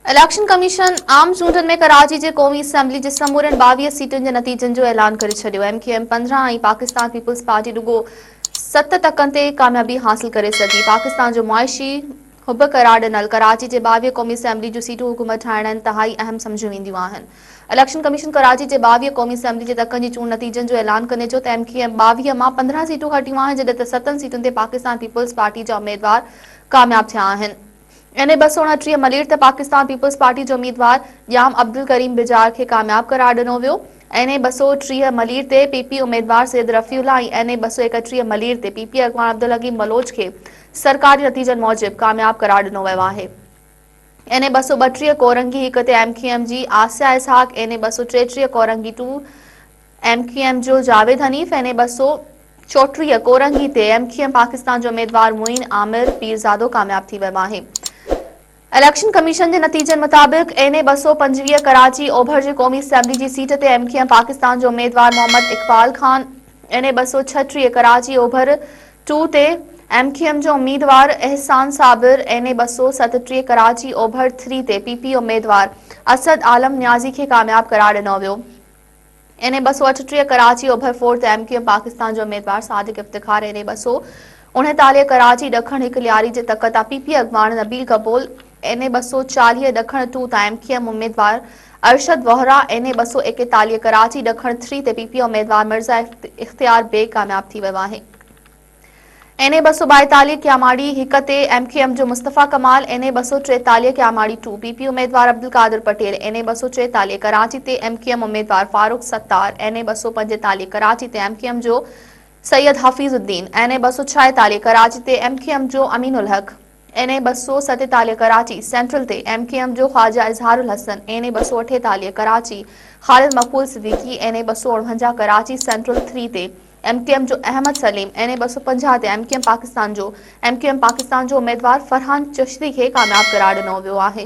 Election commission आम चूंडनि में कराची जे क़ौमी असेंबली जे समूरनि 22 सीटुनि जे नतीजनि जो ऐलान करे छॾियो। MQM 15 ऐं पाकिस्तान पीपुल्स पार्टी रुॻो 7 टकनि ते कामयाबी हासिल करे सघी। पाकिस्तान जो मुआशी हुब करार ॾिनल कराची जे 22 क़ौमी असेंबली जूं सीटूं हुकूमत ठाहिण इंतहाई अहम सम्झियूं वेंदियूं आहिनि। इलेक्शन कमीशन कराची जे 22 क़ौमी असेंबली जे टकनि जी चूंड नतीजनि जो ऐलान कंदे चयो त MQM 22 मां 15 सीटूं खटियूं आहिनि, जॾहिं त 7 सीटुनि ते पाकिस्तान पीपुल्स पार्टी जा उम्मीदवार कामयाब थिया आहिनि। NA 229 मलीर ते पाकिस्तान पीपुल्स पार्टी जो उम्मीदवार याम अब्दुल करीम बिजार खे कामयाब करार ॾिनो वियो। NA 230 मलीर ते PP उम्मीदवार सैयद रफ़ीउल्लाह ऐं NA 231 मलीर ते PP अॻवान अब्दुल हकीम बलोच खे सरकारी नतीजनि मूजिब कामयाब करार ॾिनो वियो आहे। NA 232 कोरंगी 1 ते MQM जी आसिया इसहाक, NA 233 कोरंगी 2 MQM जो जावेद हनीफ, NA 234 कोरंगी ते MQM पाकिस्तान जो उम्मीदवार मुइन आमिर पीरज़ादो कामयाब थी वियो आहे। इलेक्शन कमीशन के नतीजन मुताबिक NA 225 कराची ओभर जी क़ौमी असेंबली जी सीट ते MQM पाकिस्तान जो उम्मीदवार मोहम्मद इकबाल खान, NA 236 कराची ओभर 2 ते MQM जो उम्मीदवार एहसान साबिर, NA 237 कराची ओभर 3 ते PP उम्मीदवार असद आलम न्याजी खे कामयाब करार ॾिनो वियो। NA 238 कराची ओभर 4 ते MQM पाकिस्तान जो उम्मीदवार सादिक इफ्तिखार, NA 239 कराची ॾखण 1 लियारी जे तक तां PP अॻवान नबील कबूल, NA 240 ॾखण 2 तां MQM उम्मीदवार अरशद वोहरा, NA 241 कराची ॾखण 3 ते PP उम्मीदवार मिर्ज़ा इख्तियार बेग कामयाब थी वियो आहे। NA 242 क्यामाड़ी 1 ते MQM जो मुस्तफ़ा कमाल, NA 243 क्यामाड़ी 2 PP उम्मीदवार अब्दुल कादिर पटेल, NA 243 कराची ते MQM उम्मीदवार फारूक सत्तार, NA 245 कराची ते MQM जो सैयद हफीजुद्दीन, NA 246 कराची ते MQM जो अमीनुल हक, NA 247 कराची सेंट्रल ते MQM जो ख्वाजा इजहारुल हसन, NA 248 कराची खालिद मकबूल सिद्दीकी, NA 249 कराची सेंट्रल 3 ते MQM जो अहमद सलीम, NA 250 ते MQM पाकिस्तान जो उम्मीदवार फरहान चिश्ती खे कामयाब करार ॾिनो वियो आहे।